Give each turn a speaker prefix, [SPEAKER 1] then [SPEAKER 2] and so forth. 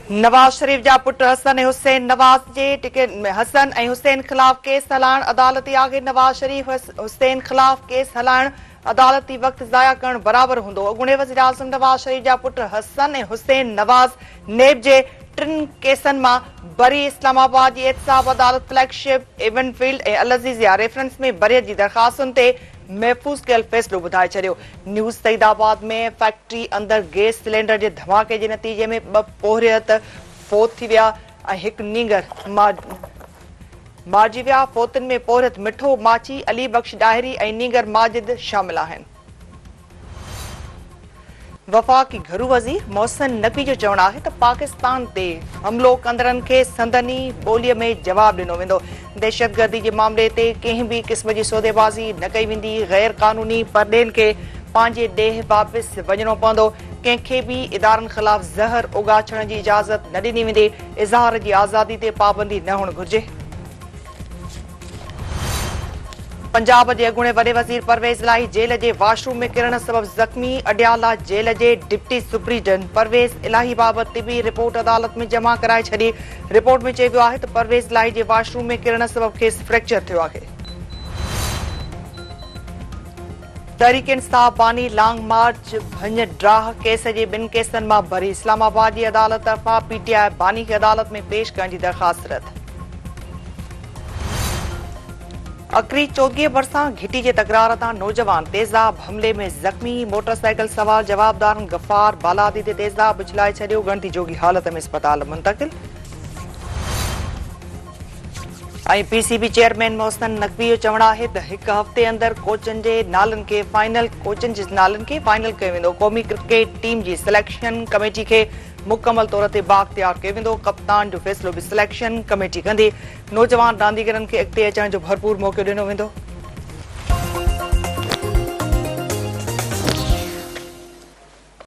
[SPEAKER 1] नवाज शरीफ जा पुट हसन हुसैन नवाज जे टिकट में हसन ऐं हुसैन खिलाफ केस हलाइण अदालती आगे। नवाज शरीफ हुसैन खिलाफ केस हलाइण अदालती वक्त ज़ाया करण बराबर हूंदो। अॻूणे वज़ीर आज़म नवाज शरीफ जा पुट हसन ऐं हुसैन नवाज नेब जे टिन केसनि मां बरी। इस्लामाबाद जी एहतसाब अदालत फ्लैगशिप इवेंटफील्ड ऐं अल अज़ीज़ या रेफरेंस में बरियत जी दरख़्वास्तुनि ते महफ़ूज़ कयल फ़ैसिलो ॿुधाए छॾियो। न्यूज़ सईदाबाद में फैक्ट्री अंदर गैस सिलेंडर जे धमाके जे नतीजे में 2 पोहरियत फोत थी विया ऐं 1 नींगर मारिजी विया। फोतुनि में पोहरियत मिठो माची, अली बख्श डाहिरी ऐं नींगर माजिद शामिल आहिनि। वफ़ाक़ी घरू वज़ीर मोहसिन नक़वी जो चवणु आहे त पाकिस्तान ते हमिलो कंदड़नि खे संदनी ॿोलीअ में जवाबु ॾिनो वेंदो। दहशतगर्दी जे मामले ते कंहिं बि क़िस्म जी सौदेबाज़ी न कई वेंदी। गैर क़ानूनी परॾेनि खे पंहिंजे ॾेह वापसि वञणो पवंदो। कंहिंखे बि इदारनि ख़िलाफ़ ज़हर उगाछण जी इजाज़त न ॾिनी वेंदी। इज़हार जी आज़ादी ते पाबंदी न हुअणु घुर्जे। पंजाब जे अॻूणे वॾे वज़ीर परवेज़ इलाही जेल जे वॉशरूम में किरण सबबि ज़ख़्मी। अडियाला जेल जे डिप्टी सुप्रीडेंट परवेज़ इलाही बाबति तिबी रिपोर्ट अदालत में जमा कराए छॾी। रिपोर्ट में चयो वियो आहे त परवेज़ इलाही जे वॉशरूम में किरण सबबि खेसि फ्रैक्चर थियो आहे। तहरीक इंसाफ बानी लॉन्ग मार्च भंज ड्राह केस जे 2 केसनि मां बरी। इस्लामाबाद जी अदालत तरफ़ां पीटीआई बानी खे अदालत में पेश करण जी दरख़्वास्त रद्द। अकरी चौदगी भरिसां घिटी जे तकरार तां नौजवान तेज़ाब हमले में ज़ख़्मी। मोटरसाइकिल सवार जवाबदारनि गफ़ार बालादी ते तेज़ाब उछलाए छॾियो। गणती जोगी हालत में अस्पताल मुंतक़िल। ऐं पीसीबी चेयरमैन मोहसिन नक़वी जो चवणु आहे त 1 हफ़्ते अंदर कोचनि जे नालनि खे फाइनल कयो वेंदो। क़ौमी क्रिकेट टीम जी सिलेक्शन कमेटी खे मुकमल तौर ते बाख्तियार कयो वेंदो। कप्तान जो फ़ैसिलो बि सिलेक्शन कमेटी कंदी। नौजवान रांदीगरनि खे अॻिते अचण जो भरपूर मौक़ो ॾिनो वेंदो।